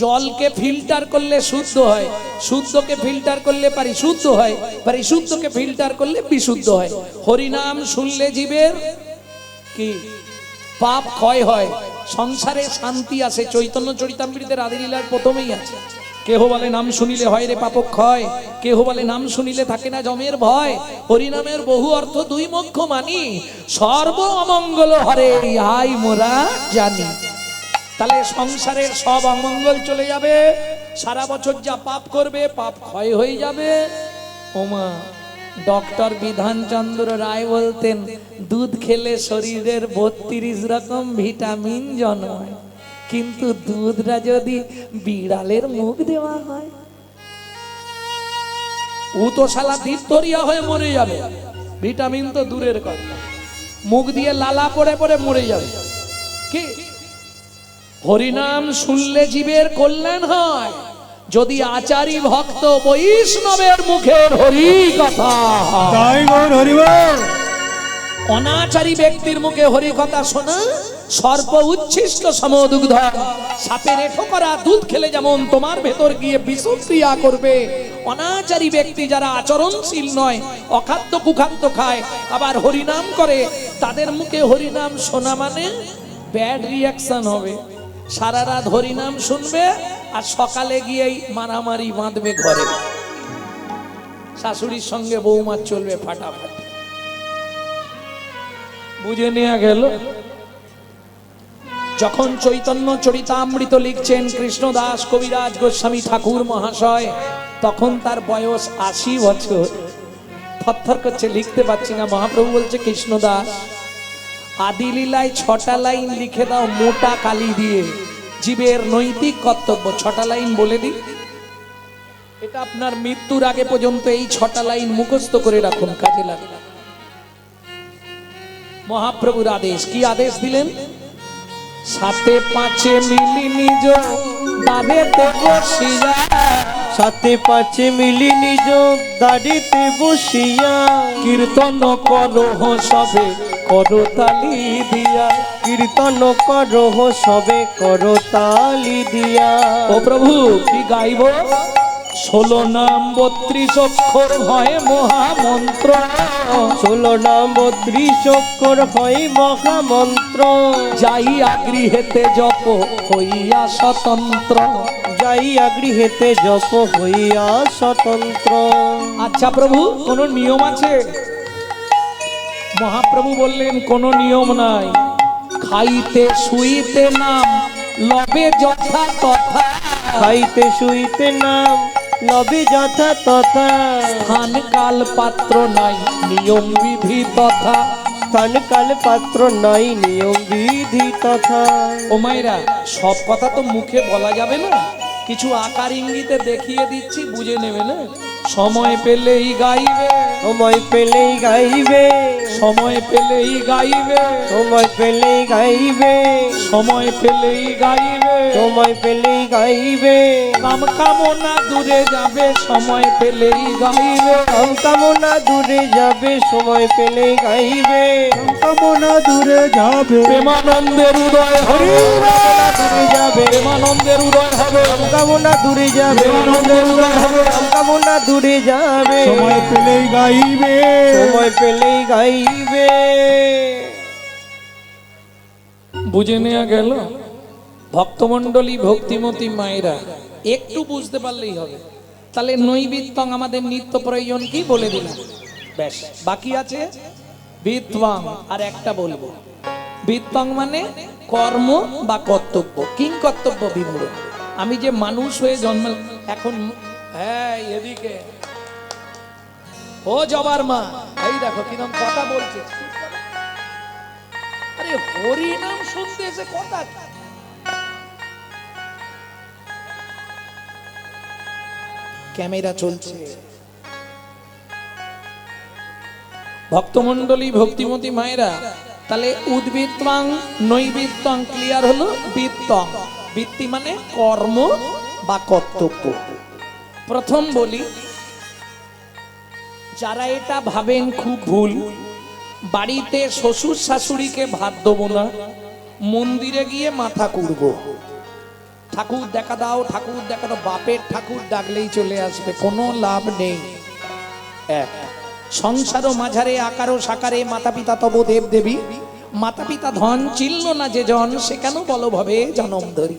জলকে ফিল্টার করলে শুদ্ধ হয়, শুদ্ধকে ফিল্টার করলে পরিশুদ্ধ হয়, পরিশুদ্ধকে ফিল্টার করলে বিশুদ্ধ হয়। হরিনাম শুনলে জীবের কি পাপ ক্ষয় হয়, সংসারে শান্তি আসে। চৈতন্য চরিতামৃতের আদিলীলার প্রথমেই আছে। কেহ বলে নাম শুনিলে হয় রে পাপ ক্ষয়, কেহ বলে নাম শুনিলে থাকে না জমের ভয়। হরিনামের বহু অর্থ দুই মুখ্য মানি, সর্ব অমঙ্গল হরে ইহাই মোরা জানি। তাহলে সংসারের সব অমঙ্গল চলে যাবে, সারা বছর যা পাপ করবে পাপ ক্ষয় হয়ে যাবে। ওমা, ডক্টর বিধানচন্দ্র রায় বলতেন দুধ খেলে শরীরের 32 রকম ভিটামিন জন্মায়, কিন্তু দুধটা যদি বিড়ালের মুখ দেওয়া হয়, ও তো শালা দিপথরিয়া হয়ে মরে যাবে। ভিটামিন তো দূরের কথা, মুখ দিয়ে লালা পড়ে পড়ে মরে যাবে। কি হরিনাম শুনলে জীবের কল্যাণ হয়, যদি আচারী ভক্ত বৈষ্ণবের মুখের হরি কথা। অনাচারী ব্যক্তির মুখে হরি কথা শোনা সর্প উচ্ছিষ্ট সমদুগ্ধ। সাপের এঠো করা দুধ খেলে যেমন তোমার ভেতর গিয়ে বিষক্রিয়া করবে, অনাচারী ব্যক্তি যারা আচরণশীল নয়, অখাদ্য কুখাদ্য খায়, আবার হরিনাম করে, তাদের মুখে হরিনাম শোনা মানে ব্যাড রিয়াকশন হবে। সারা রাত হরিনাম শুনবে আর সকালে গিয়েই মারামারি বাঁধবে ঘরে, শাশুড়ির সঙ্গে বৌমার চলবে ফাটাফাটি। বুঝে নেওয়া গেল। যখন চৈতন্য চরিতামৃত লিখছেন কৃষ্ণদাস কবিরাজ গোস্বামী ঠাকুর মহাশয়, তখন তার বয়স 80 বছর। থরথর করছে, লিখতে পারছি না। মহাপ্রভু বলছে কৃষ্ণদাস আদি লীলায় 6টা লাইন লিখে দাও মোটা কালি দিয়ে, জীবের নৈতিক কর্তব্য। 6টা লাইন বলে দিই, এটা আপনার মৃত্যুর আগে পর্যন্ত এই 6টা লাইন মুখস্থ করে রাখুন, কাজে লাগবে। মহাপ্রভুর আদেশ, কি আদেশ দিলেন? সাথে পাঁচে মিলি নিজ দাঁড়েতে বসিয়া, সাথে পাঁচে মিলি নিজ দাঁড়িতে বসিয়া, কীর্তন করহ সবে করতালি দিয়া, কীর্তন করহ সবে করতালি দিয়া। ও প্রভু কি গাইব? 16 নাম 32 অক্ষর হয় মহামন্ত্র, 16 নাম 32 অক্ষর হয় মহামন্ত্র। যাইয়া গৃহেতে জপ হইয়া স্বতন্ত্র, যাইয়া গৃহেতে জপ হইয়া স্বতন্ত্র। আচ্ছা প্রভু কোন নিয়ম আছে? মহাপ্রভু বললেন কোন নিয়ম নাই। খাইতে শুইতে নাম লবে যথা তথা, খাইতে শুইতে নাম লবে যথা তথা। স্থান কাল পাত্র নাই নিয়ম বিধি তথা, স্থান কাল পাত্র নাই নিয়ম বিধি তথা। ও মায়েরা, সব কথা তো মুখে বলা যাবে না, কিছু আকার ইঙ্গিতে দেখিয়ে দিচ্ছি, বুঝে নেবে না। সময় পেলেই গাইবে, সময় পেলেই গাইবে, সময় পেলেই গাইবে, সময় পেলেই গাইবে, সময় পেলেই গাইবে, সময় পেলেই গাইবে। কাম কামনা দূরে যাবে সময় পেলেই গাইবে, কাম কামনা দূরে যাবে সময় পেলেই গাইবে, কামনা দূরে যাবে। প্রেমানন্দের উদয় হরি দূরে যাবে, প্রেমানন্দের উদয় হবে, কাম কামনা দূরে যাবে, প্রেমানন্দের উদয় হবে, কাম কামনা দূরে যাবে, সময় পেলেই গাইবে, সময় পেলেই গাইবে। বুঝে নেওয়া গেল। ভক্তমণ্ডলী ভক্তিমতী মায়েরা একটু বুঝতে পারলেই হবে। তাহলে নৈবিত্তং আমাদের নিত্য প্রয়োজন কি বলে দিলাম, ব্যাস। বাকি আছে বিত্বাং, আর একটা বলবো। বিত্তং মানে কর্ম বা কর্তব্য, কিং কর্তব্য বিমূঢ়। আমি যে মানুষ হয়ে জন্ম এখন, হ্যাঁ এদিকে ও জবার মা, এই দেখো কিরম কথা বলছে। আরে হরি নাম শুনতে এসে কথা, ক্যামেরা চলছে। ভক্তমণ্ডলী ভক্তিমতী মায়েরা, তাহলে উদ্বৃত্তাং নৈবৃত্তাং ক্লিয়ার হলো। বৃত্তং, বৃত্তি মানে কর্ম বা কর্তব্য। প্রথম বলি, যারা এটা ভাবেন খুব ভুল, বাড়িতে শ্বশুর শাশুড়িকে ভাত দেবো না, মন্দিরে গিয়ে মাথা কুড়বো, ঠাকুর দেখা দাও, ঠাকুর দেখা দাও, বাপের ঠাকুর ডাকলেই চলে আসবে, কোনো লাভ নেই। এক, সংসার ও মাঝারে আকারও সাকারে মাতা পিতা তব দেব দেবী, মাতা পিতা ধন চিনল না যে জন, সে কেন বল ভবে জনম ধরি।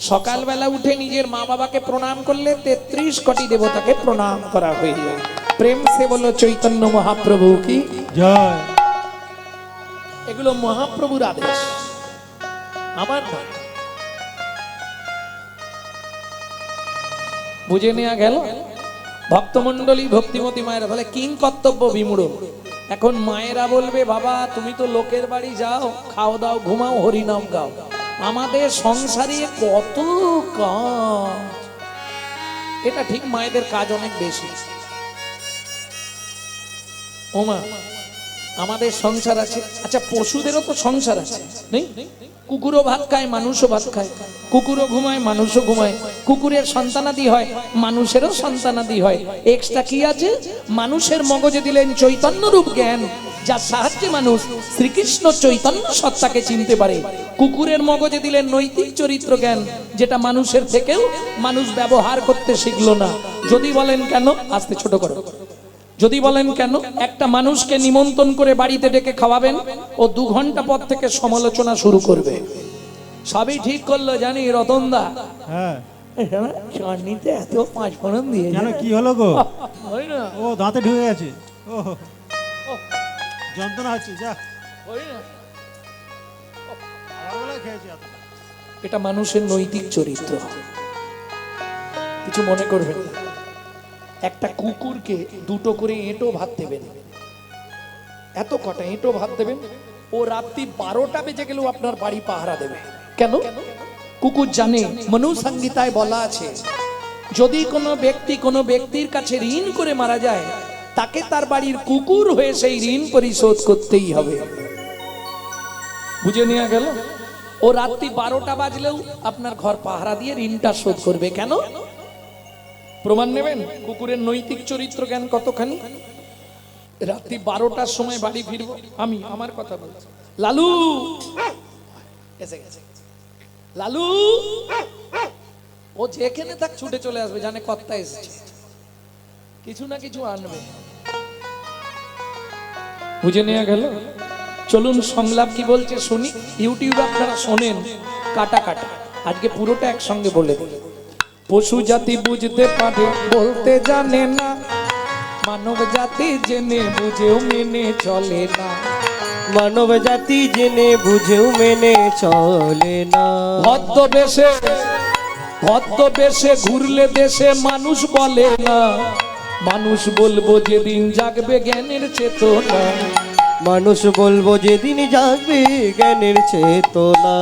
সকালবেলা উঠে নিজের মা বাবাকে প্রণাম করলে 33 কোটি দেবতাকে প্রণাম করা হয়ে যায়। প্রেম সে বলো চৈতন্য মহাপ্রভু কি জয়। এগুলো মহাপ্রভুর আদেশ, আমার নয়। বুঝে নেওয়া গেল? ভক্তমন্ডলী, ভক্তিমতী মায়েরা, তাহলে কিং কর্তব্য বিমূঢ়। এখন মায়েরা বলবে, বাবা তুমি তো লোকের বাড়ি যাও, খাও দাও ঘুমাও হরিনাম গাও, আমাদের সংসারে কত কাজ। এটা ঠিক, মায়েদের কাজ অনেক বেশি। ওমা আমাদের সংসার আছে, আচ্ছা পশুদেরও তো সংসার আছে নেই? কুকুরও ভাত খায়, মানুষও ভাত খায়, কুকুরও ঘুমায়, মানুষও ঘুমায়, কুকুরের সন্তানাদি হয়, মানুষেরও সন্তানাদি হয়। এক্সট্রা কি আছে? মানুষের মগজে দিলেন চৈতন্য রূপ জ্ঞান, যার সাহায্যে মানুষ শ্রীকৃষ্ণ চৈতন্য সত্তাকে চিনতে পারে। কুকুরের মগজে দিলেন নৈতিক চরিত্র জ্ঞান, যেটা মানুষের থেকেও মানুষ ব্যবহার করতে শিখলো না। যদি বলেন কেন, আস্তে ছোট করো, যদি বলেন কেন, একটা মানুষকে নিমন্ত্রণ করে বাড়িতে ডেকে খাওয়াবেন, ও 2 ঘন্টা পর থেকে সমালোচনা শুরু করবে। সবই ঠিক করলো জানি রতনদা, হ্যাঁ, চাটনিতে এত 5 ফোড়ন দিয়ে কেন কি হলো গো? হয় না, ও দাঁতে ঢুকে গেছে, ও যন্ত্রণা হচ্ছে, যা হয় না। সকালবেলায় খেয়েছি এতটা। এটা মানুষের নৈতিক চরিত্র, কিছু মনে করবেন না। একটা কুকুরকে 2টো করে এঁটো ভাত দেবেন, এত কটা এঁটো ভাত দেবেন, ও রাত্রি 12টা বেজে গেলেও আপনার বাড়ি পাহারা দেবে। কেন? কুকুর জানে, মনুসংহিতায় বলা আছে, যদি কোনো ব্যক্তি কোনো ব্যক্তির কাছে ঋণ করে মারা যায়, তাকে তার বাড়ির কুকুর হয়ে সেই ঋণ পরিশোধ করতেই হবে। বুঝে নেওয়া গেল? ও রাত্রি 12টা বাজলেও আপনার ঘর পাহারা দিয়ে ঋণটা শোধ করবে। কেন? প্রমাণ নেবেন কুকুরের নৈতিক চরিত্র জ্ঞান কতখানি। রাত্রি 12টার সময় বাড়ি ফিরবো, আমি আমার কথা বলছি, লালু এসে গেছে, লালু, ও যেখানে থাক ছুটে চলে আসবে, জানে কর্তা এসেছে, কিছু না কিছু আনবে। বুঝে নেওয়া গেল? চলুন সংলাপ কি বলছে শুনি। ইউটিউবে আপনারা শোনেন কাটা কাটা, আজকে পুরোটা একসঙ্গে বলে দিই। পশু জাতি বুঝতে পারে, বলতে জানে না, মানব জাতি জেনে বুঝেও মেনে চলে না, মানব জাতি জেনে বুঝেও মেনে চলে না। ভদ্রবেশে ঘুরলে দেশে মানুষ বলে না, মানুষ বলবো যেদিন জাগবে জ্ঞানের চেতনা, মানুষ বলবো যেদিন জাগবে জ্ঞানের চেতনা।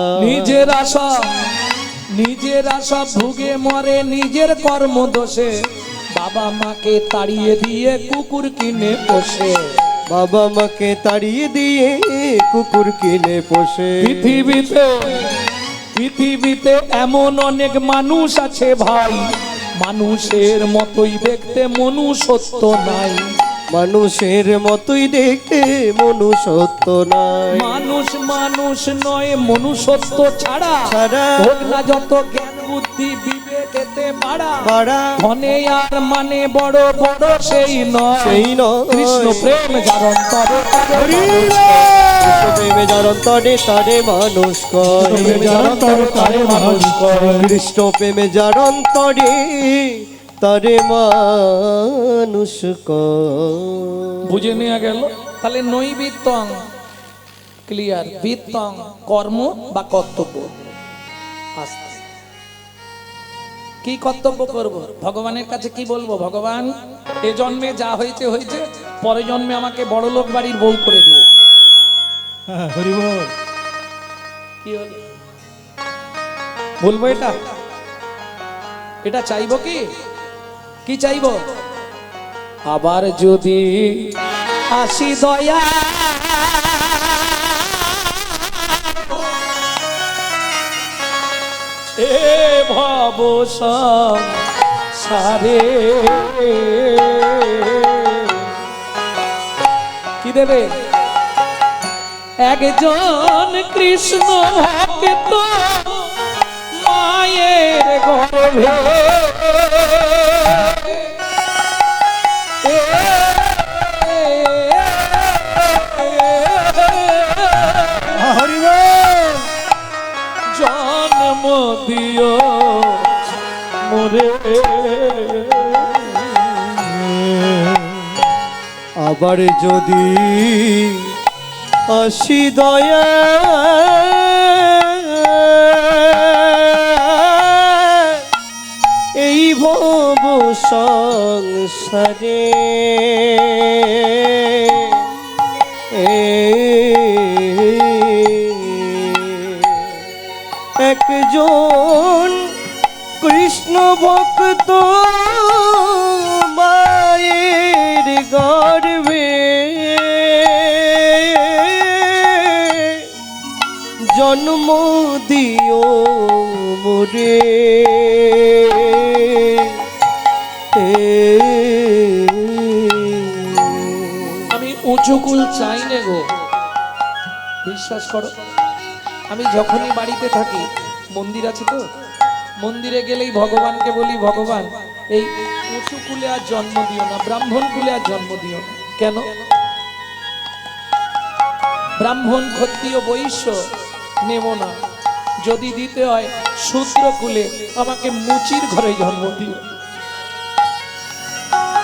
নিজের আশা ভুগে মরে নিজের কর্ম দোষে, বাবা মাকে তাড়িয়ে দিয়ে কুকুর কিনে পোষে, বাবা মাকে তাড়িয়ে দিয়ে কুকুর কিনে পোষে। পৃথিবীতে এমন অনেক মানুষ আছে ভাই, মানুষের মতোই দেখতে মনুষ্যত্ব নাই, মানুষের মতোই দেখতে মনুষ্যত্ব নাই। মানুষ নয়, মনুষ্যত্ব ছাড়া হোক না যত জ্ঞান বুদ্ধি বিবেকেতে বাড়া, ধনে আর মানে বড় বড় সেই নয়, কৃষ্ণ প্রেম যার অন্তরে, প্রেমে যার অন্তরে তারে মানুষ করে, কৃষ্ণ প্রেমে যার অন্তরে তারে মানুষ করে। বুঝে নেওয়া গেল? তাহলে নৈবিত্তং ক্লিয়ার, বিত্তং কর্ম বা কর্তব্য। আস্তে কি কর্তব্য করব? ভগবানের কাছে কি বলবো? ভগবান, এ জন্মে যা হয়েছে হয়েছে, পরে জন্মে আমাকে বড়লোক বাড়ির বউ করে দিও। হ্যাঁ, হরি বল। কি হলো? বলবো এটা? এটা চাইবো কি? কি চাইবো? আবার যদি আসি দয়া এ ভব সংসারে, কি দেবে? একজন কৃষ্ণ ভক্ত লোভে হরি বল। জন্ম দিও মোরে আবার যদি আসি দয়া এই ভব সংসারে একজন কৃষ্ণ ভক্ত মায়ের গর্ভে জন্ম দিও মোরে আমি উঁচু কুল চাই না গো, বিশ্বাস করো। আমি যখনই বাড়িতে থাকি, মন্দির আছে তো, মন্দিরে গেলেই ভগবানকে বলি, ভগবান এই উঁচু কুলে আর জন্ম দিও না, ব্রাহ্মণ কুলে আর জন্ম দিও না। কেন? ব্রাহ্মণ ক্ষত্রিয় বৈশ্য নেব না, যদি দিতে হয় শূদ্র কুলে, আমাকে মুচির ঘরে জন্ম দিও।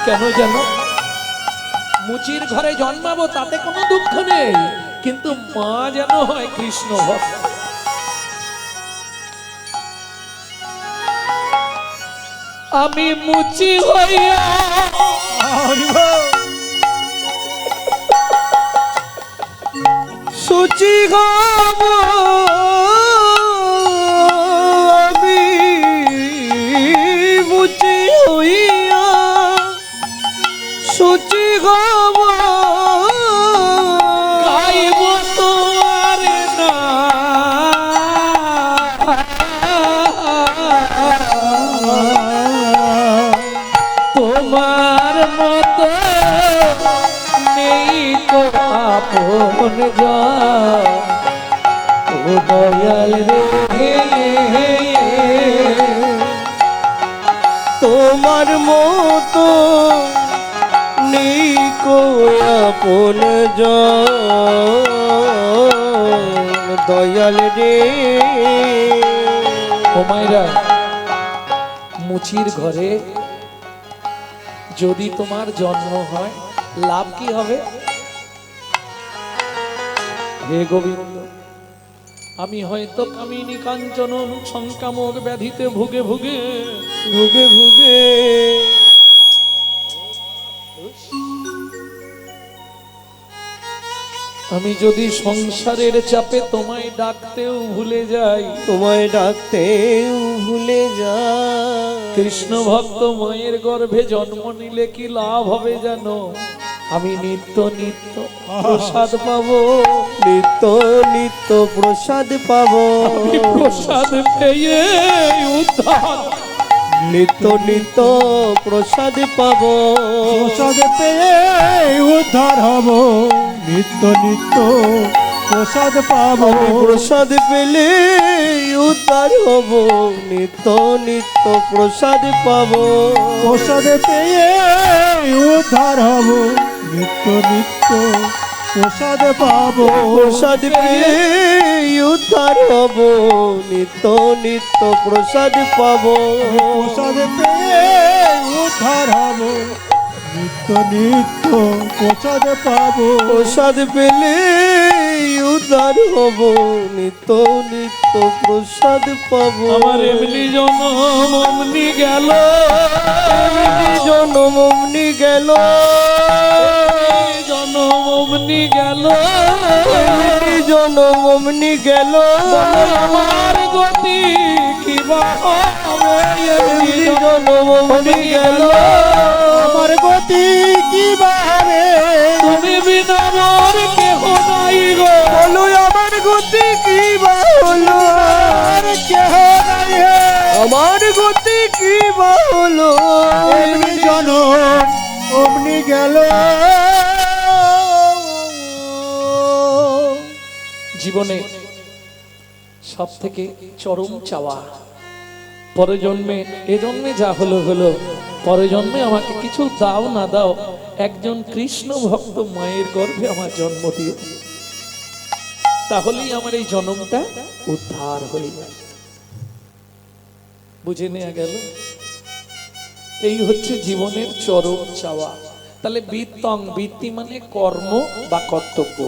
কেন জানো? মুচির ঘরে জন্মাবো তাতে কোনো দুঃখ নেই, কিন্তু মা যেন হয় কৃষ্ণ ভক্ত। আমি মুচি হইয়া হরি বল। সুচি গব আমি মুচি হইয়া সুচি গব গাইব তোমার না তোমার মতো নেই কো আপন জন, ও দয়াল রে তোমার মতো নেই কো আপন জন দয়াল রে। ও মায়েরা, মুচির ঘরে যদি তোমার জন্ম হয় লাভ কি হবে? হে গোবিন্দ, আমি হয়তো কামিনী কাঞ্চন সংকামক ব্যাধিতে ভুগে ভুগে ভুগে ভুগে আমি যদি সংসারের চাপে তোমায় ডাকতেও ভুলে যাই, তোমায় ডাকতেও ভুলে যা। কৃষ্ণ ভক্ত মায়ের গর্ভে জন্ম নিলে কি লাভ হবে জানো? আমি নিত্য নিত্য প্রসাদ পাবো, নিত্য নিত্য প্রসাদ পাবো, আমি প্রসাদ পেয়ে উদ্ধার, নিত্য নিত্য প্রসাদ পাবো, প্রসাদ পেয়ে উদ্ধার হব, নিত্য নিত্য প্রসাদ পাবো। প্রসাদ পেলে উদ্ধার হব, নিত্য নিত্য প্রসাদ পাবো, প্রসাদ পেয়ে উদ্ধার হব, নিত্য নিত্য প্রসাদ পাবো। প্রসাদ পেলে উদ্ধার হব, নিত্য নিত্য প্রসাদ পাবো, প্রসাদ পেয়ে উদ্ধার হব, নিত্য নিত্য প্রসাদ পাবো। প্রসাদ পেলে উদ্ধার হব, নিত্য নিত্য প্রসাদ পাবো। আমার এমনি জনম অমনি গেল, এমনি জনম অমনি গেল, জনম অমনি গেল, এমনি জনম অমনি গেল, আমার গতি কিবা হবে? এমনি জনম অমনি গেল, আমার গতি কি বাহারে, তুমি বিনা মোর কেহ নাই গো, বলো আমার গতি কি বা হলো, আর কেহ নাই হে। আমার গতি কি বা হলো, এমনি জনম অমনি গেল। জীবনে সব থেকে চরম চাওয়া পরজন্মে এ জন্মে যা হলো হলো, পরজন্মে আমাকে কিছু দাও না দাও, একজন কৃষ্ণ ভক্ত মায়ের গর্ভে আমার জন্ম দিয়ে, তাহলেই আমার এই জন্মটা উদ্ধার হয়ে যায়। বুঝে নেওয়া গেল? এই হচ্ছে জীবনের চরম চাওয়া। তাহলে বৃত্তং, বৃত্তি মানে কর্ম বা কর্তব্য।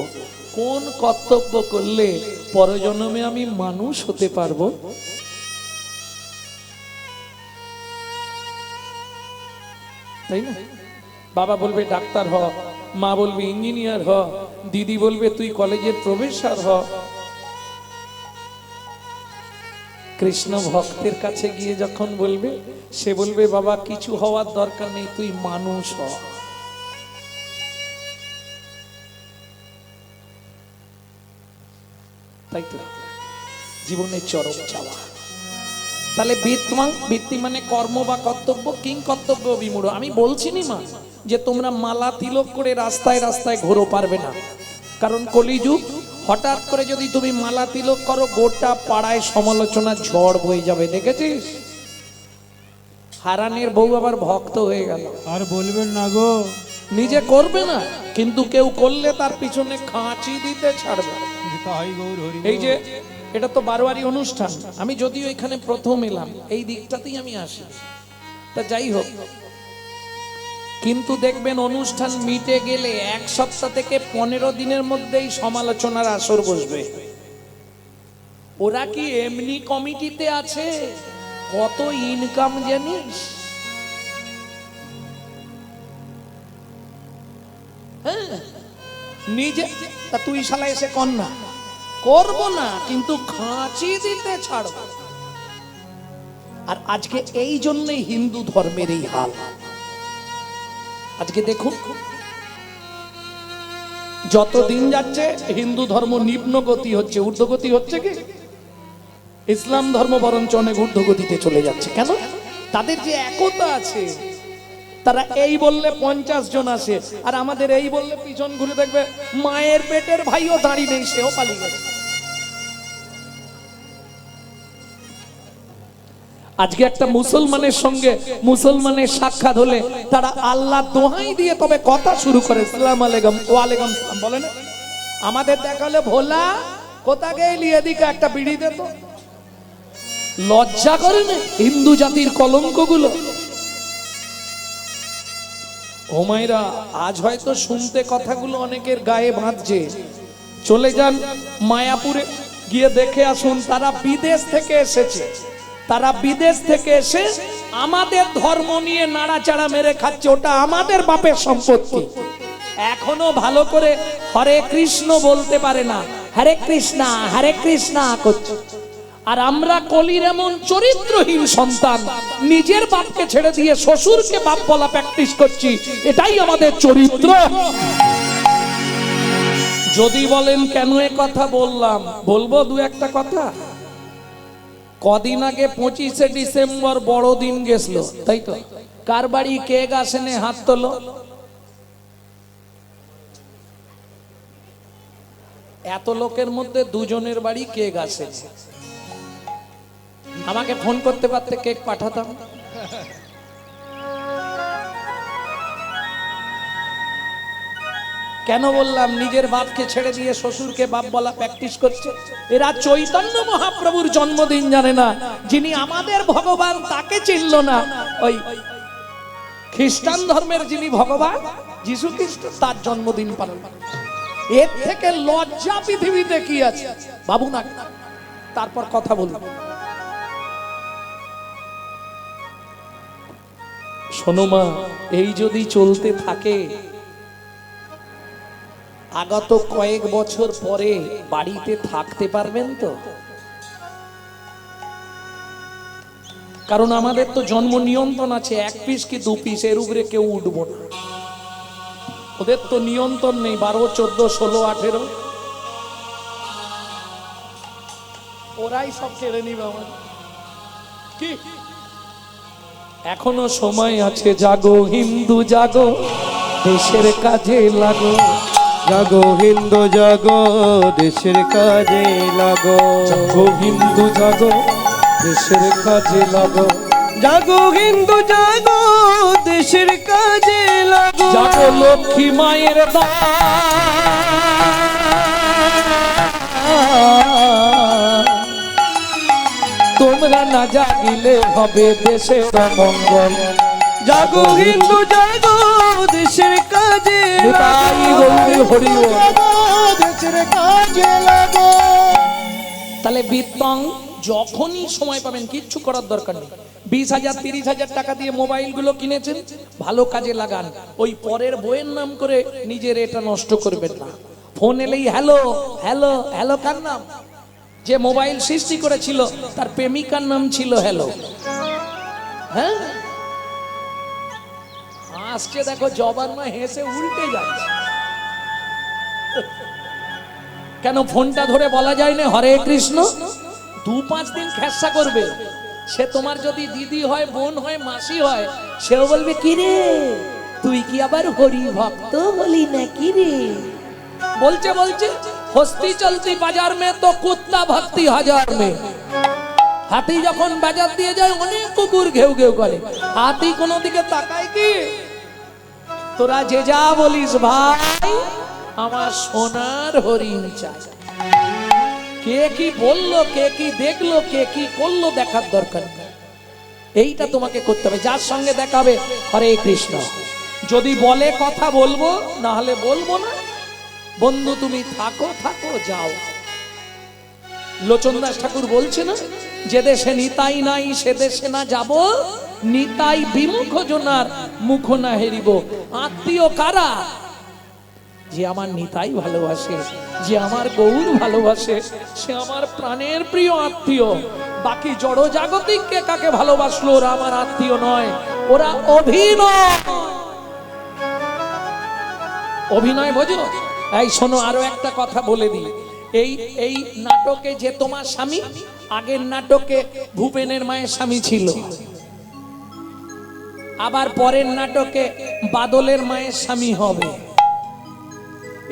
কোন কর্তব্য করলে পরজন্মে আমি মানুষ হতে পারবো? তাই না? বাবা বলবে ডাক্তার হ, মা বলবে ইঞ্জিনিয়ার হ, দিদি বলবে তুই কলেজের প্রফেসর হ। কৃষ্ণ ভক্তের কাছে গিয়ে যখন বলবে, সে বলবে বাবা কিছু হওয়ার দরকার নেই, তুই মানুষ হ। তাই তো জীবনের চরম চাওয়া। তাহলে বৃত্তি মানে কর্ম বা কর্তব্য। কিং কর্তব্য বিমূঢ়। আমি বলছি নি মা যে তোমরা মালা তিলক করে রাস্তায় রাস্তায় ঘোরো, পারবে না, কারণ কলিযুগ। হঠাৎ করে যদি তুমি মালা তিলক করো, গোটা পাড়ায় সমালোচনা ঝড় বয়ে যাবে। দেখেছিস? হারানের বউ আবার ভক্ত হয়ে গেল। আর বলবেন না গো, নিজে করবে না, কিন্তু কেউ করলে তার পিছনে খাঁচি দিতে ছাড়বে। তাই গৌর হরি। এই যে এটা তো বারোয়ারি অনুষ্ঠান, আমি যদিও এখানে প্রথম এলাম, এই দিকটাতেই আমি আসি, তা যাই হোক, কিন্তু দেখবেন অনুষ্ঠান মিটে গেলে 1 সপ্তাহ থেকে 15 দিনের মধ্যেই সমালোচনার আসর বসবে। ওরা কি এমনি কমিটিতে আছে? কত ইনকাম জানিস? হ্যাঁ, নিজে তা তুই শালা এসে কর না, করবো না, কিন্তু খাঁচি দিতে ছাড়ব। আর আজকে এই জন্যই হিন্দু ধর্মের এই হাল। আজকে দেখুন, যত দিন যাচ্ছে হিন্দু ধর্ম নিম্নগতি হচ্ছে, ঊর্ধ্বগতি হচ্ছে কি? ইসলাম ধর্ম বরঞ্চ অনেক ঊর্ধ্বগতিতে চলে যাচ্ছে। কেন? তাদের যে একতা আছে, তারা এই বললে 50 জন আসে, আর আমাদের এই বললে পিছন ঘুরে দেখবে মায়ের পেটের ভাইও দাঁড়িয়ে নেই, সেও পালিয়ে গেছে। আজকে একটা মুসলমানের সঙ্গে মুসলমানের সাক্ষাৎ হলে তারা আল্লাহ দোহাই দিয়ে তবে কথা শুরু করে, সালাম আলাইকুম, ওয়ালাইকুম সালাম বলে না। আমাদের দেখালে ভোলা কোথা গেলি, এদিকে একটা বিড়ি দে তো। লজ্জা করে না হিন্দু জাতির কলঙ্কগুলো? ও মায়েরা, আজ হয়তো শুনতে কথাগুলো অনেকের গায়ে বাঁধছে। চলে যান মায়াপুরে, গিয়ে দেখে আসুন, তারা বিদেশ থেকে এসেছে। তারা বিদেশ থেকে এসে আমাদের ধর্ম নিয়ে নাড়াচাড়া মেরে খাচ্ছে। ওটা আমাদের বাপের সম্পত্তি। এখনো ভালো করে হরে কৃষ্ণ বলতে পারে না, হরে কৃষ্ণা করছে। আর আমরা কলির এমন চরিত্রহীন সন্তান, নিজের বাপকে ছেড়ে দিয়ে শ্বশুরকে বাপ বলা প্র্যাকটিস করছি। এটাই আমাদের চরিত্র। যদি বলেন কেন এ কথা বললাম, বলবো দু একটা কথা। কদিন আগে 25শে ডিসেম্বর বড়দিন গেছিল, তাই তো? কার বাড়ি কেক আসেনে? হাত তোলো। এত লোকের মধ্যে 2 জনের বাড়ি কেক আসে। আমাকে ফোন করতে পারতে, কেক পাঠাতাম। কেন বললাম? নিজের বাপকে ছেড়ে দিয়ে শ্বশুরকে বাপ বলা প্র্যাকটিস করছে। এরা চৈতন্য মহাপ্রভুর জন্মদিন জানে না, যিনি আমাদের ভগবান তাকে চিনল না। ওই খ্রিস্টান ধর্মের যিনি ভগবান যীশু খ্রিস্ট, তার জন্মদিন পালন। এর থেকে লজ্জা পৃথিবীতে কি আছে? বাবু না, তারপর কথা বলবো। শোনো মা, এই যদি চলতে থাকে, আগত কয়েক বছর পরে বাড়িতে থাকতে পারবেন তো? কারণ আমাদের তো জন্ম নিয়ন্ত্রণ আছে, 1 পিস কি 2 পিস, এর উপরে কেউ উঠবো না। ওদের তো নিয়ন্ত্রণ নেই, 12, 14, 16, 18 ওরাই সব কেড়ে নিবে আমার। কি এখনো সময় আছে, জাগো হিন্দু জাগো, দেশের কাজে লাগো। জাগো হিন্দু জাগো, দেশের কাজে লাগো। জাগো হিন্দু জাগো, দেশের কাজে লাগো, জাগো হিন্দু জাগো, দেশের কাজে লাগো। জাগো লক্ষ্মী মায়ের দান, তোমরা না জাগিলে হবে দেশের মঙ্গল। জাগো হিন্দু জাগো, দেশের কাজে নিতাই লাগো। গৌরী হরি বল। দেশের কাজে লাগো। তাহলে বিত্তং যখনই সময় পাবেন, কিচ্ছু করার দরকার নেই। 20,000 30,000 টাকা দিয়ে মোবাইলগুলো কিনেছেন, ভালো কাজে লাগান। ওই পরের বইয়ের নাম করে নিজের এটা নষ্ট করবেন না। ফোন এলেই হ্যালো হ্যালো হ্যালো, কার নাম? যে মোবাইল সৃষ্টি করেছিল তার প্রেমিকার নাম ছিল হ্যালো। হ্যাঁ, হাসছে দেখো, জবান মা হেসে উল্টে যাচ্ছে। কেন ফোনটা ধরে বলা যায় না হরে কৃষ্ণ? 2-5 দিন খেসা করবে। সে তোমার যদি দিদি হয়, বোন হয়, মাসি হয়, সেও বলবে কি রে তুই কি আবার হরি ভক্ত বলি নাকি রে? বলছে বলছে হস্তি চলতি বাজার মে তো কুত্তা ভক্তি হাজার মে। হাতি যখন বাজার দিয়ে যায় অনেক কুকুর ঘেউ ঘেউ করে, হাতি কোনো দিকে তাকায় কি? তোরা যে যা বলিস ভাই, আমার সোনার হরিণ চাই। কে কি বললো, কে কি দেখলো, কে কি করলো দেখার দরকার নেই। এইটা তোমাকে করতে হবে। যার সঙ্গে দেখাবে হরে কৃষ্ণ, যদি বলে কথা বলবো, না হলে বলবো না। বন্ধু তুমি থাকো থাকো যাও। লোচন দাস ঠাকুর বলছে না, যে দেশে নিতাই নাই সে দেশে না যাব, নিতাই বিমুখ জনার মুখ না হেরিব। আত্মীয় কারা? যে আমার নিতাই ভালোবাসে, যে আমার গৌর ভালোবাসে, সে আমার প্রাণের প্রিয় আত্মীয়। বাকি জড় জাগতিক কে কাকে ভালোবাসলো, ওরা আমার আত্মীয় নয়, ওরা অভিনয়। অভিনয় বোঝো? এই শোনো, আরো একটা কথা বলে দিই। এই নাটকে যে তোমার স্বামী, আগের নাটকে ভূপেনের মায়ের স্বামী ছিল, আবার পরের নাটকে বাদলের মায়ের স্বামী হবে।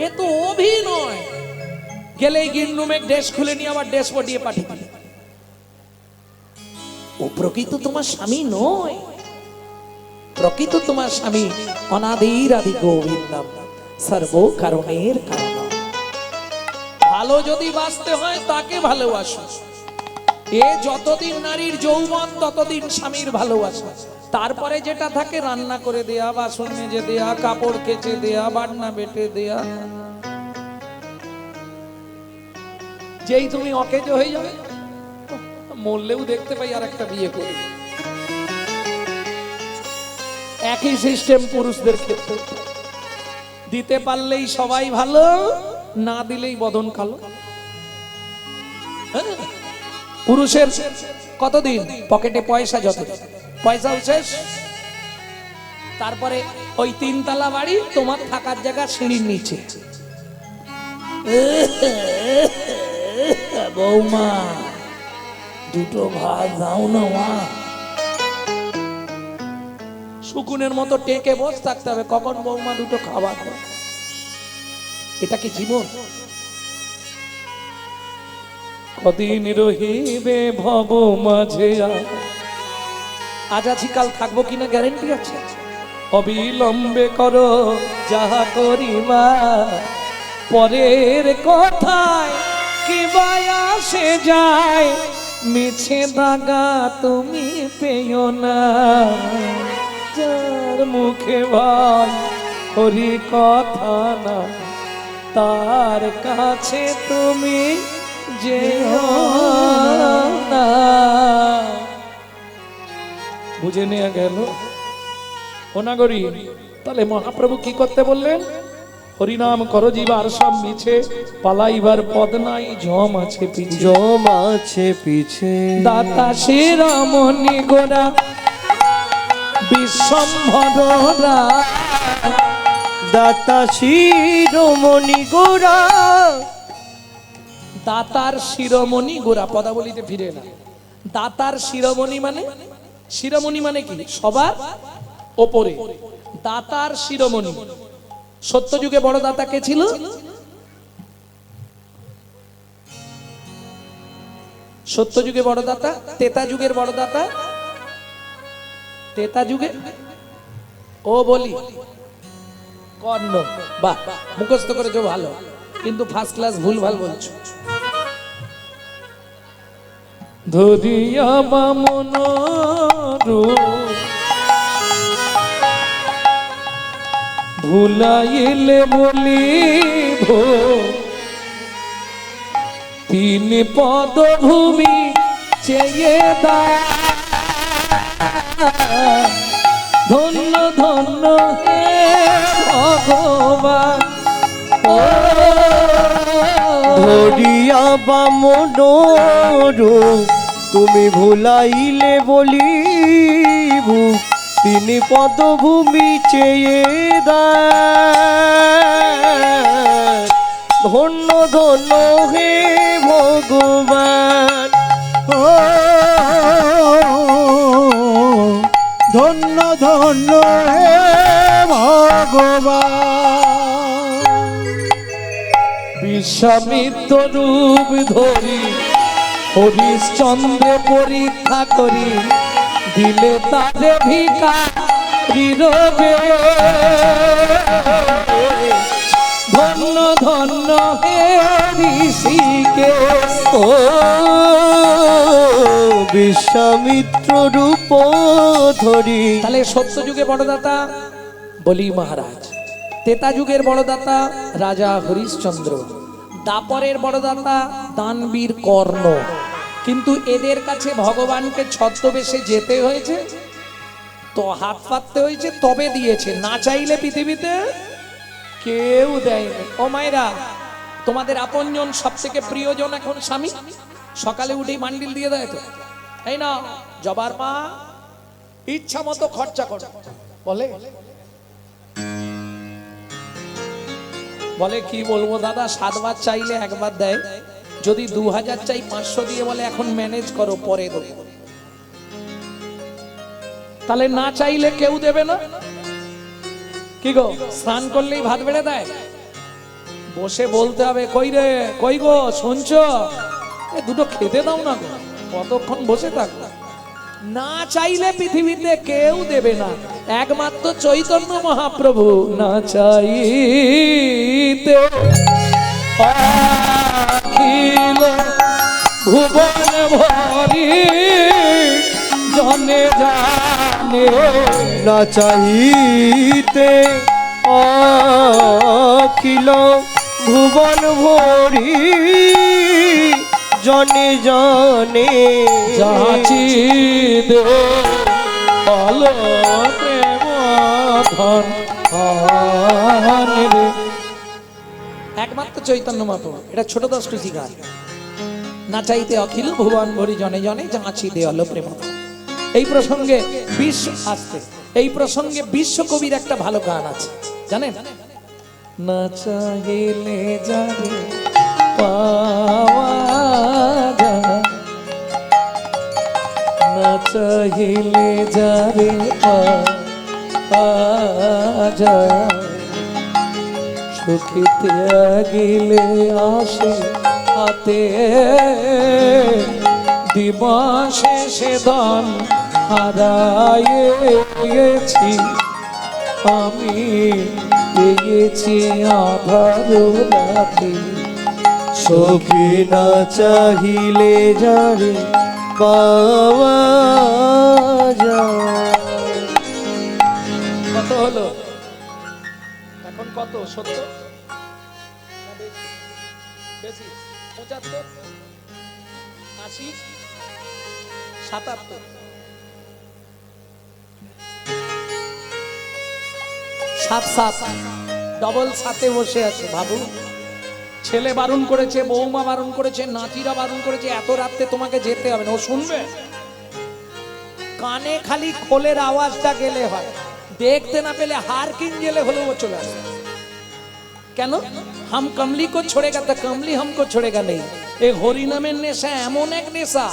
এ তো অভিনয়। গেলেই গিন্নুমে ড্রেস খুলে নিয়ে আবার ড্রেস পটিয়ে পাঠিয়ে দিল। ও প্রকৃত তোমার স্বামী নয়। প্রকৃত তোমার স্বামী অনাদির আদি গোবিন্দম, সর্ব কারণের কারণ। ভালো যদি বাঁচতে হয় তাকে ভালোবাসো। এ যতদিন নারীর যৌবন ততদিন স্বামীর ভালোবাসা। তারপরে যেটা থাকে রান্না করে দেয়া, বাসন মেজে দেয়া, কাপড় কেচে দেয়া, বাটনা বেটে দেয়া। যেই তুমি অকেজ হয়ে যাবে, মরলেও দেখতে পাই আর একটা বিয়ে করি। একই সিস্টেম পুরুষদের ক্ষেত্রে। দিতে পারলেই সবাই ভালো, না দিলেই বদন কালো। পুরুষের কতদিন পকেটে পয়সা, যত পয়সা শেষ। তারপরে ওই 3 তলা বাড়ি, তোমার থাকার জায়গা সিঁড়ির নিচে। বৌমা দুটো ভাত দাও না মা। শুকুনের মতো টেকে বসে থাকতে হবে, কখন বৌমা দুটো খাবার দেয়। এটা কি জীবন? কদিন রহিবে ভব মাঝে, আজ আছি কাল থাকবো কিনা গ্যারেন্টি আছে? অবিলম্বে করো যাহা করিবা, পরের কথায় কি আসে যায়, মিছে দাগা তুমি পেও না। যার মুখে ভাই হরি কথা না, তার কাছে তুমি যেও না। বুঝে নেওয়া গেল ওনাগরি। তাহলে মহাপ্রভু কি করতে বললেন? হরিনাম করো জীবার সব মিছে, পালাইবার পদ নাই, জম আছে পিছে। জম আছে পিছে। দাতা শিরোমণি গোরা বিশ্বম্ভরা, দাতা শিরোমণি গোরা। দাতার শিরোমণি গোরা, পদাবলিতে ফিরে না। দাতার শিরোমণি মানে, শিরোমণি মানে কি? সবার ওপরে। দাতার শিরোমণি। সত্যযুগে বড় দাতা কে ছিল? সত্যযুগে বড় দাতা, তেতা যুগের বড় দাতা, তেতা যুগে ও বলি কর্ণ। বাহ, মুখস্থ করেছো ভালো, কিন্তু ফার্স্ট ক্লাস ভুল ভাল বলছো। ধরিয়া বামন ভুলাইলে বলিব তিন পদভূমি চেয়ে দা। ধন্য ধন্য হে ভগবান, ধরিয়া বামন তুমি ভুলাইলে বলিব তিনি পদভূমি চেয়ে দেন। ধন্য ধন্য হে ভগবান, ধন্য ধন্য হে ভগবান। বিশ্বামিত্র রূপ ধরি হরিশ্চন্দ্র পরীক্ষা করি দিলে তারে ভিখারি রবে। ধন্য ধন্য হে ঋষিকেশ, ও বিশ্বামিত্র রূপ ধরি। তাহলে সত্য যুগে বড়দাতা বলি মহারাজ, তেতা যুগের বড়দাতা রাজা হরিশ্চন্দ্র, দাপরের বড়দাতা দানবীর কর্ণ। কিন্তু এদের কাছে ভগবানকে ছদ্মবেশে যেতে হয়েছে, তো হাত পাততে হয়েছে, তবে দিয়েছে। না চাইলে পৃথিবীতে কেউ দেয়নি। ও মায়েরা, তোমাদের আপনজন সব থেকে প্রিয়জন এখন স্বামী, সকালে উঠেই মান্ডিল দিয়ে দেয় তো, এই না জবার মা ইচ্ছা মতো খরচা কর বলে। বলে কি বলবো দাদা, 7 বার চাইলে একবার দেয়, যদি 2000 চাই 500 দিয়ে বলে এখন ম্যানেজ করো পরে দেবো। তাহলে না চাইলে কেউ দেবে না। কি গো, স্নান করলেই ভাত বেড়ে দেয়? বসে বলতে হবে, কই রে কই গো শুনছো, এ দুটো খেতে দাও না গো, কতক্ষণ বসে থাকো। না চাইলে পৃথিবীতে কেউ দেবে না, একমাত্র চৈতন্য মহাপ্রভু না চাইতে অখিল ভুবন ভরি জনে জানে। না চাহিতে অখিল ভুবন ভরি জনে জনে যাচি দে অল প্রেম ধন রে। একমাত্র চৈতন্য মহাপ্রভু, এটা ছোট দশটুচি গান। না চাইতে অখিল ভুবন ভরি জনে জনে যাচি দে অল প্রেম। এই প্রসঙ্গে এই প্রসঙ্গে বিশ্বকবির একটা ভালো গান আছে, জানেন? না চাইলে যাবে পাওয়া যায়, না চাইলে যাবে পাওয়া যায়, সুখিতে গেলে আসে হাতে দিবসে সে ধন হারাইয়েছি আমি, পেয়েছি আধার রাতে। সখী না চাহিলে যারে পাওয়া যায়। কত হলো এখন? কত? 70? বেশি? 75? 80? 77? 7 ডবল 7 বসে আছে। ভাবু, ছেলে বারণ করেছে, বৌমা বারণ করেছে, নাতিরা বারণ করেছে, এত রাতে তোমাকে যেতে হবে না। ও শুনবে? কানে খালি খোলের আওয়াজটা গেলে হয়, দেখতে না পেলে হার কিন গেলে হলেও চলে আসে। কেন? হাম কমলি কো ছোড়েগা তা কমলি হামকো ছোড়েগা নেই। এই হরি নামের নেশা এমন এক নেশা,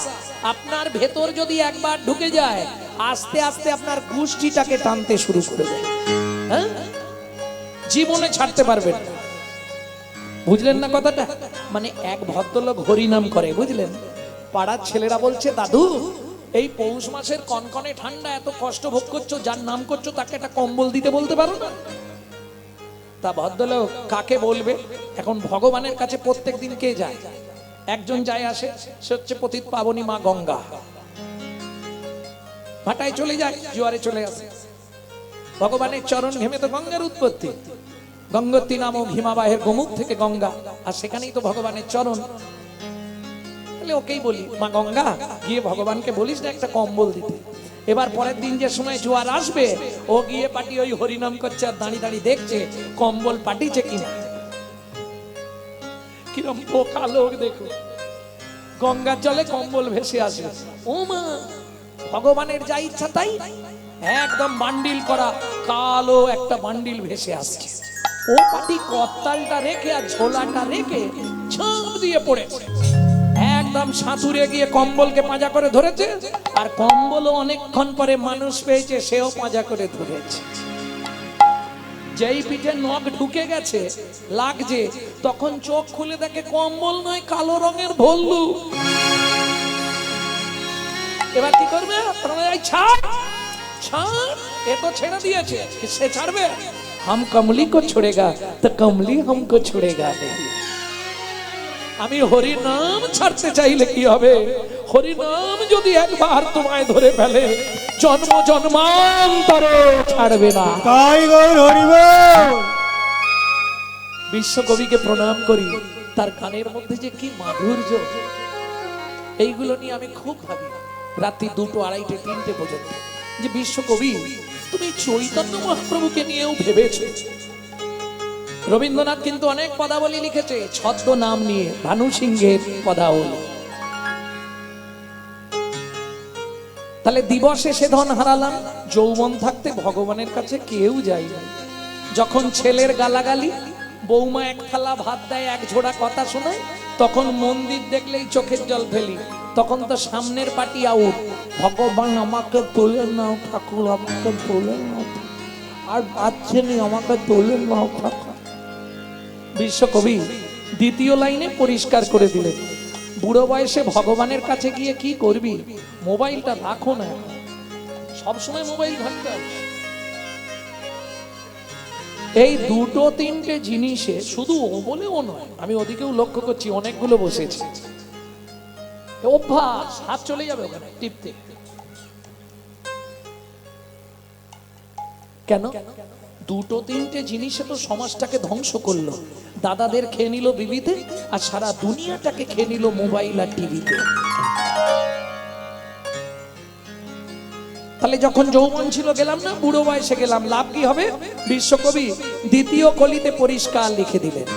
আপনার ভেতর যদি একবার ঢুকে যায়, আস্তে আস্তে আপনার গোষ্ঠীটাকে টানতে শুরু করবে। হ্যাঁ, জীবনে ছাড়তে পারবেন না। বুঝলেন না কথাটা? মানে এক ভদ্রলোক হরি নাম করে, বুঝলেন? পাড়ার ছেলেরা বলছে, দাদু এই পৌষ মাসের কনকনে ঠান্ডা এত কষ্ট ভোগ করছো, যার নাম করছো তাকে একটা কম্বল দিতে বলতে পারো না? তা ভদ্রলোক কাকে বলবে? এখন ভগবানের কাছে প্রত্যেক দিন কে যায়? একজন যায় আসে, সে হচ্ছে পতিত পাবনী মা গঙ্গা। ভাটায় চলে যায়, জোয়ারে চলে আসে। ভগবানের চরণ ঘেমে তো গঙ্গার উৎপত্তি। গঙ্গোত্রী নামক হিমাবাহের গোমুখ থেকে গঙ্গা, আর সেখানেই তো ভগবানের চরণ। তাহলে ওকেই বলি, মা গঙ্গা গিয়ে ভগবানকে বলিস না একটা কম্বল দিতে। এবার পরের দিন যে সময় জোয়ার আসবে, ও গিয়ে পাটি ওই হরিনাম করছে আর দাঁড়িয়ে দাঁড়িয়ে দেখছে কম্বল পাঠিয়েছে কিনা। কিরম পোকা লোক দেখো, গঙ্গার জলে কম্বল ভেসে আসবে। ও মা, ভগবানের যা ইচ্ছা তাই। একদম বান্ডিল করা কালো একটা বান্ডিল ভেসে আসছে। ও পাটি কত্তালটা রেখে আর ঝোলাটা রেখে ঝাঁপ দিয়ে পড়েছে। একদম সাঁতুরে গিয়ে কম্বলকে পাঁজা করে ধরেছে, আর কম্বলও অনেকক্ষণ পরে মানুষ পেয়েছে, সেও পাঁজা করে ধরেছে। যেই পিঠে নখ ঢুকে গেছে লাগছে, তখন চোখ খুলে দেখে কম্বল নয়, কালো রঙের ভল্লুক। এবার কি করবে? ছাড় ছাড়, এ তো ছেড়ে দিয়েছে, সে ছাড়বে? হাম কমলি কো ছোড়েগা তো কমলি হামকো ছোড়েগা নেই। আমি হরি নাম ছাড়তে চাইলে কি হবে? হরি নাম যদি একবার তোমায় ধরে ফেলে, জন্ম জন্মান্তর ছাড়বে না। তাই গৌর হরি বল। বিশ্বকবিকে প্রণাম করি, তার গানের মধ্যে যে কি মাধুর্য, এইগুলো নিয়ে আমি খুব ভাবি রাত্রি 2টো, 2:30, 3টে পর্যন্ত। যে বিশ্বকবি তুমি চৈতন্য মহাপ্রভুকে নিয়েও ভেবেছো। রবীন্দ্রনাথ কিন্তু অনেক পদাবলী লিখেছে ছদ্ম নাম নিয়ে, ভানু সিংহের পদাবলী। তাহলে দিবসে সে ধন হারালাম, যৌবন থাকতে ভগবানের কাছে কেউ যায়নি। যখন ছেলের গালাগালি, বৌমা এক থালা ভাত দেয়, এক ঝোড়া কথা শোনায়, তখন মন্দির দেখলেই চোখের জল ফেলি। তখন তো সামনের পার্টি আউট, ভগবান আমাকে তোলে নাও ঠাকুর, আমাকে তোলে নাও, আর বাচ্চেনি আমাকে তোলে নাও ঠাকুর। বিশ্বকবি দ্বিতীয় লাইনে পরিষ্কার করে দিলেন, বুড়ো বয়সে ভগবানের কাছে গিয়ে কি করবি? মোবাইলটা রাখো না, সবসময় মোবাইল ঘাঁটতে হবে। এই 2-3টে জিনিসে শুধু ও বলেও নয়, আমি ওদিকেও লক্ষ্য করছি, অনেকগুলো বসেছে অভ্যাস, হাত চলে যাবে ওখানে টিপতে। কেন? 2-3টে জিনিসে তো সমাজটাকে ধ্বংস করলো। দাদাদের খেয়ে নিল বিবিতে, আর সারা দুনিয়াটাকে খেয়ে নিল মোবাইল আর টিভিতে। তাহলে যখন যৌবন ছিল গেলাম না, বুড়ো বয়সে গেলাম, লাভ কি হবে? বিশ্বকবি দ্বিতীয় কলিতে পরিষ্কার লিখে দিলেন,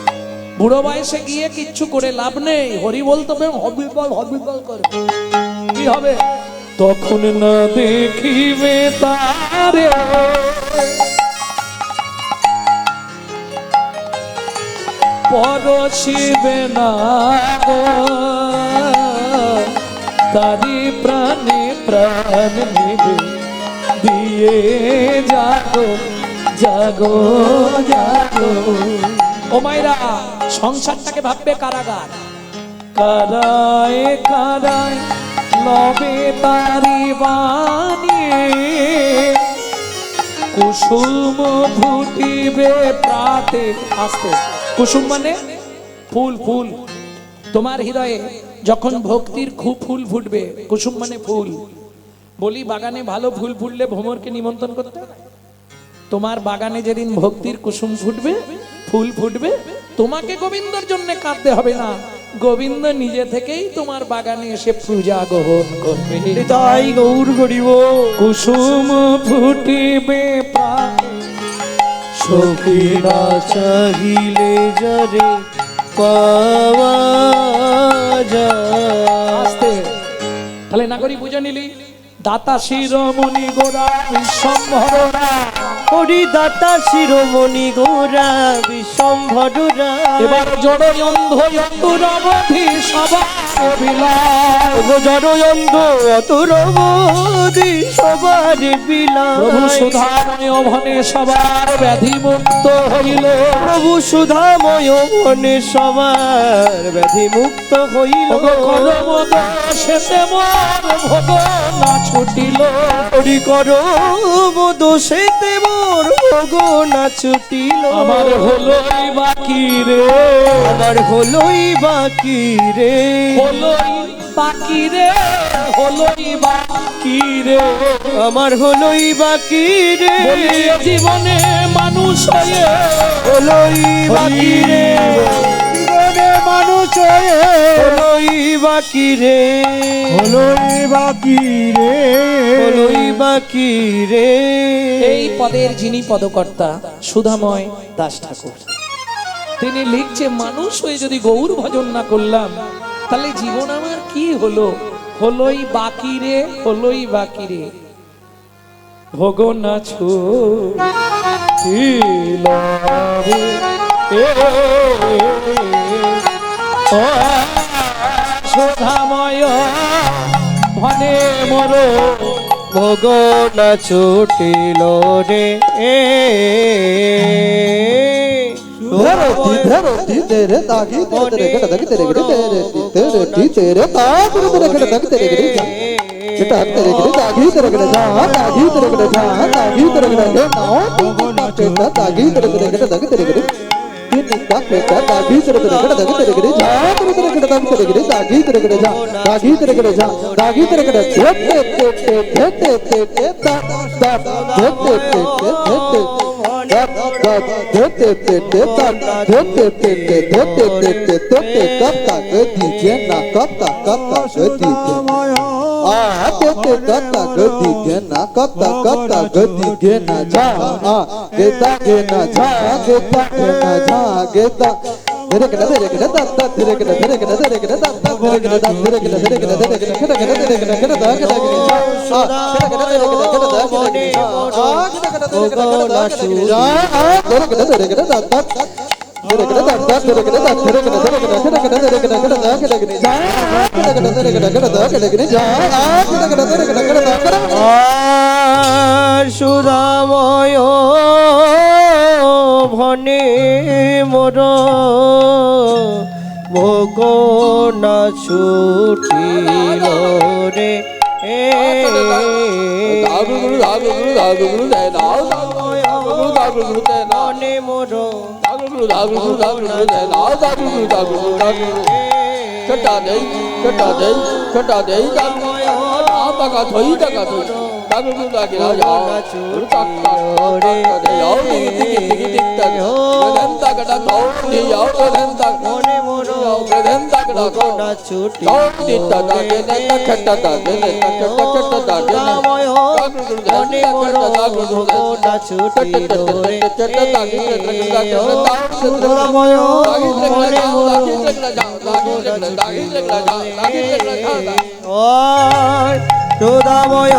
বুড়ো বয়সে গিয়ে কিচ্ছু করে লাভ নেই। হরি বলতে হবে, হবিবল হবিবল করে কি হবে? তখন না দেখিবে তারে পরশিবে না গো, তারি প্রাণে প্রাণ নিবে দিয়ে জাগো জাগো জাগো। ও মাইরা, সংসারটাকে ভাববে কারাগার। কারায় কারায় লবে তারি বানিয়ে, কুসুম ফুটিবে প্রাতে। আসতে, কুসুম মানে ফুল, ফুল। তোমার হৃদয়ে যখন ভক্তির খুব ফুল ফুটবে, কুসুম মানে ফুল। বলি বাগানে ভালো ফুল ফুটলে ভ্রমরকে নিমন্ত্রণ করতে। তোমার বাগানে যেদিন ভক্তির কুসুম ফুটবে, ফুল ফুটবে, তোমাকে গোবিন্দর জন্য কাঁদতে হবে না, গোবিন্দ নিজে থেকেই তোমার বাগানে এসে পূজা গ্রহণ করবে। তাই গৌর হরি বল। কুসুম ফুটিবে প্রাণে, সখী না চাহিলে যারে পাওয়া যায়। তাহলে নাগরী বুঝে নিলি, দাতা শিরোমণি গোরা বিশ্বম্ভরা, হরি দাতা শিরোমণি গোরা বিশ্বম্ভরা। এবার জড় অন্ধ অন্ধুর অবধি সবাই বিলায় ওগো জনয়ন্ধ অতুরবদি সবার বিলায় প্রভু সুধাময় ভনে সবার ব্যাধি মুক্ত হইল প্রভু সুধাময় মনে সবার ব্যাধি মুক্ত হইল কলম দোষেতে মোর ভোগ না ছুটিল হরি করম দোষেতে মোর ভোগ না ছুটিল আমার হলোই বাকি রে আমার হলোই বাকি রে হলোই বাকি রে হলোই বাকি রে আমার হলোই বাকি রে বলি এ জীবনে মানুষ হয়ে হলোই বাকি রে জীবনে মানুষ হয়ে হলোই বাকি রে হলোই বাকি রে হলোই বাকি রে এই পদের যিনি পদকর্তা সুধাময় দাস ঠাকুর তিনি লিখছে মানুষ হয়ে যদি গৌর ভজন না করলাম তাহলে জীবন আমার কি হলো হলোই বাকি রে হলোই বাকি রে ভোগ না ছুটিল রে। ও সুধাময় ভনে মোর ভোগ না ছুটিল রে तेरे ताकि तेरे गड़ तक तेरे गड़ तेरे तेरे ताक तेरे गड़ तक तेरे गड़ बेटा तेरे गड़ ताकि तेरे गड़ जा ताकि तेरे गड़ जा ताकि तेरे गड़ जा बेटा ताकि तेरे गड़ तक तेरे गड़ तीन का बेटा ताकि तेरे गड़ तक तेरे गड़ जा तेरे गड़ तक तेरे गड़ ताकि तेरे गड़ जा ताकि तेरे गड़ जा ताकि तेरे गड़ ते সুরাময় ভনে মোর ভোগ না ছুটিল রে মনে মোর সুদাময়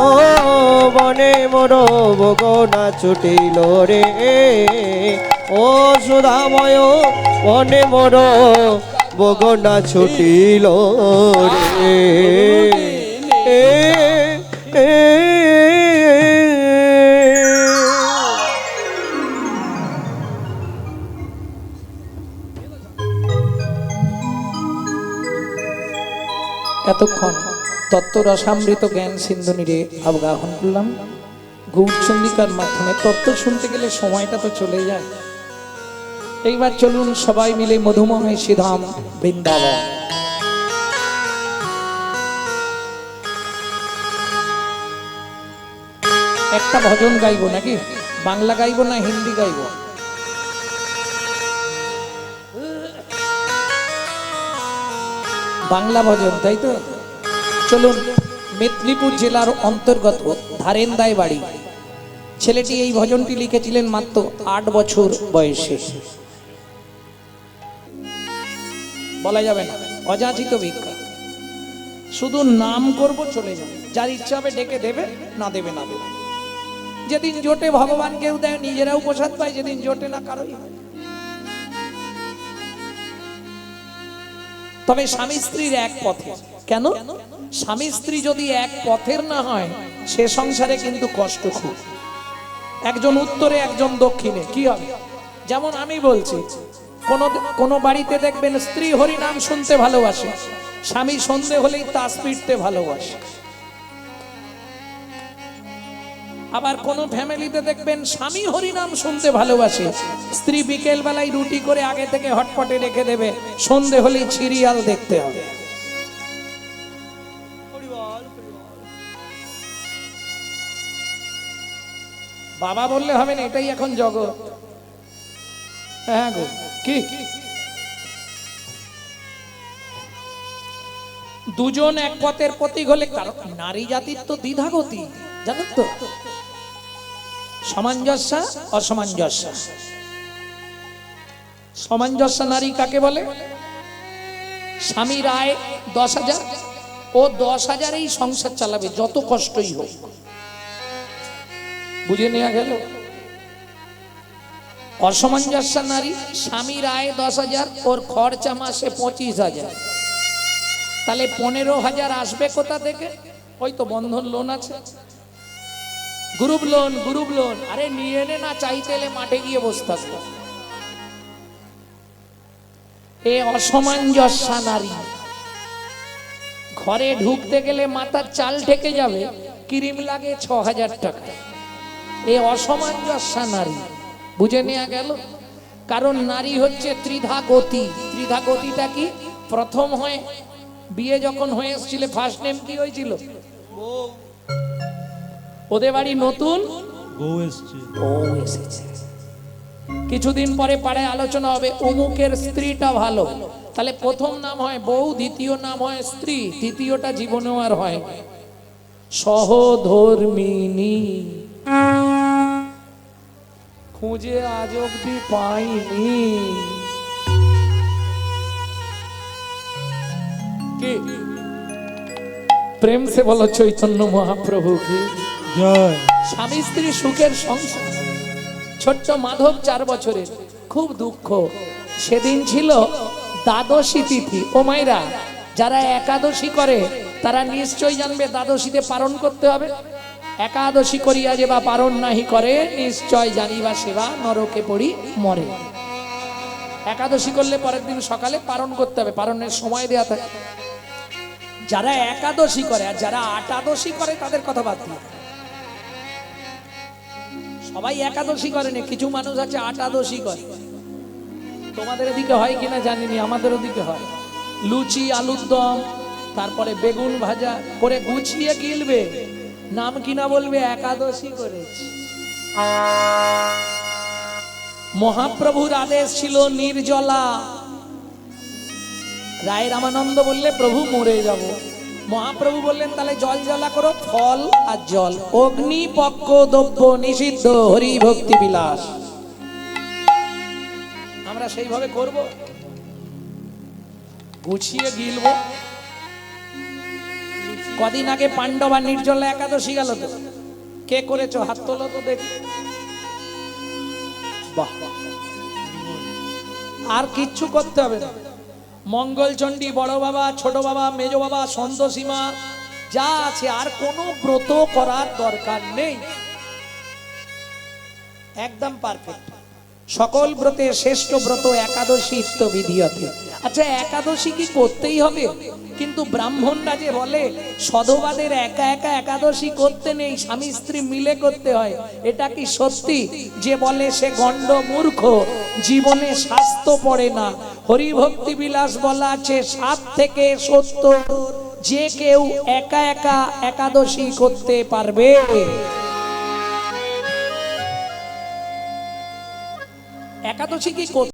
বনে মোর ভোগ না ছুটিল রে ও সুদাময় বনে মোর ভোগ না ছুটিল রে এতক্ষণ তত্ত্ব রসামৃত জ্ঞান সিন্ধুনিরে অবগাহন করলাম গৌরচন্দিকার মাধ্যমে তত্ত্ব শুনতে গেলে সময়টা তো চলে যায় এইবার চলুন সবাই মিলে মধুময় শ্রীধাম বৃন্দাবন একটা ভজন গাইবো নাকি বাংলা গাইবো না হিন্দি গাইবো বাংলা ভজন তাই তো চলুন মেদিনীপুর জেলার অন্তর্গত ধারেন্দায় বাড়ি ছেলেটি এই ভজনটি লিখেছিলেন মাত্র 8 বছর বয়সে বলা যাবে না অযাচিত ভিক্ষা শুধু নাম করব চলে যাবে যার ইচ্ছা হবে ডেকে দেবে না দেবে না দেবে যেদিন জোটে ভগবান কেউ দেয় নিজেরাও প্রসাদ পায় যেদিন জোটে না কারোই হয় তবে স্বামী স্ত্রীর এক পথে। কেন? স্বামী স্ত্রী যদি এক পথের না হয় সে সংসারে কিন্তু কষ্ট খুব। একজন উত্তরে একজন দক্ষিণে কি হবে? যেমন আমি বলছি, কোন বাড়িতে দেখবেন স্ত্রী হরিনাম শুনতে ভালোবাসে, স্বামী সন্ধে হলেই তাস পিটতে ভালোবাসে। আবার কোন ফ্যামিলিতে দেখবেন স্বামী হরিনাম শুনতে ভালোবাসে, স্ত্রী বিকেল বেলায় রুটি করে আগে থেকে হটপটে রেখে দেবে, সন্ধে হলেই সিরিয়াল দেখতে হবে। বাবা বললে হবে না, এটাই এখন জগৎ। হ্যাঁ গো, কি দুজন এক পথের প্রতীক হলে, কারণ নারী জাতির তো দ্বিধাগতি, জানো তো, সামঞ্জস্য অসামঞ্জস্য। সামঞ্জস্য নারী কাকে বলে? স্বামীর আয় 10,000, ও 10,000-এই সংসার চালাবে যত কষ্টই হোক। বুঝে নেওয়া গেল? অসামঞ্জস্য নারী, স্বামীর আয় 10,000, ওর খরচা মাসে 25,000, তাহলে 15,000 আসবে কোথা থেকে? ওই তো বন্ধন লোন আছে, গ্রুপ লোন, গ্রুপ লোন। আরে নিয়ে এনে না, চাইতে এলে মাঠে গিয়ে বসে থাকবে। এ অসামঞ্জস্য নারী। ঘরে ঢুকতে গেলে মাথার চাল ঠেকে যাবে, ক্রিম লাগে 6,000 টাকা। এ অসামঞ্জস্য নারী। বুঝে নেওয়া গেল? কারণ নারী হচ্ছে ত্রিধা গতি। ত্রিধা গতিটা কি? প্রথম হয় বিয়ে যখন হয়ে এসেছিল, ফার্স্ট নেম কি হয়েছিল? ওদের বাড়ি নতুন বউ এসেছে। কিছুদিন পরে পাড়ায় আলোচনা হবে, অমুকের স্ত্রীটা ভালো, তাহলে প্রথম নাম হয় বউ, দ্বিতীয় নাম হয় স্ত্রী, তৃতীয়টা জীবনেও আর হয় সহধর্মিনী। খুঁজে আজ অব্দি পাইনি। কি প্রেম সে বলো চৈতন্য মহাপ্রভু কি জয়। স্বামী স্ত্রী সুখের সংসার। ছোট্ট মাধব 4 বছরের, খুব দুঃখ। সেদিন ছিল দ্বাদশী তিথি। ও মাইরা, যারা একাদশী করে তারা নিশ্চয় জানবে দ্বাদশীতে পালন করতে হবে। একাদশী করিয়া যে বা পালন নাহি করে, নিশ্চয় জানিবা সেবা নরকে পড়ি মরে। একাদশী করলে পরের দিন সকালে পালন করতে হবে, পালনের সময় দেয়া থাকে। যারা একাদশী করে আর যারা আটাদশী করে তাদের কথা বাদ দিয়ে, সবাই একাদশী করে না, কিছু মানুষ আছে আটাদশী করে। তোমাদের এদিকে হয় কিনা জানিনি, আমাদের ওদিকে হয়। লুচি, আলুর দম, তারপরে বেগুন ভাজা করে গুছিয়ে গিলবে, নাম কিনা বলবে একাদশী করেছি। মহাপ্রভুর আদেশ ছিল নির্জলা। রায় রামানন্দ বললে প্রভু মরে যাব। মহাপ্রভু বললেন তাহলে জল জ্বালা করো, ফল আর জল। অগ্নি পক্ষ দ্রব্য নিষিদ্ধ, হরি ভক্তি বিলাস। আমরা সেইভাবে করব, গুছিয়ে গিলব। কদিন আগে পাণ্ডবা নির্জলা একাদশী গেল তো, কে করেছো হাত তোলো তো দেখি। বাহ, আর কিচ্ছু করতে হবে না। মঙ্গলচণ্ডী, বড় বাবা, ছোট বাবা, মেজ বাবা, সন্তোষীমা যা আছে, আর কোনো ব্রত করার দরকার নেই। একদম পারফেক্ট। সকল ব্রতে শ্রেষ্ঠ ব্রত একাদশী ইত্যবিধীয়তে। আচ্ছা, একাদশী কি করতেই হবে? কিন্তু ব্রাহ্মণরা যে বলে সধবাদের একা একা একাদশী করতে নেই, স্বামী স্ত্রী মিলে করতে হয়, এটা কি সত্যি? যে বলে সে গণ্ড মূর্খ, জীবনে স্বাস্থ্য পড়ে না। হরিভক্তি বিলাস বলা আছে 7 থেকে 70 যে কেউ একা একা একাদশী করতে পারবে। একাদশী কি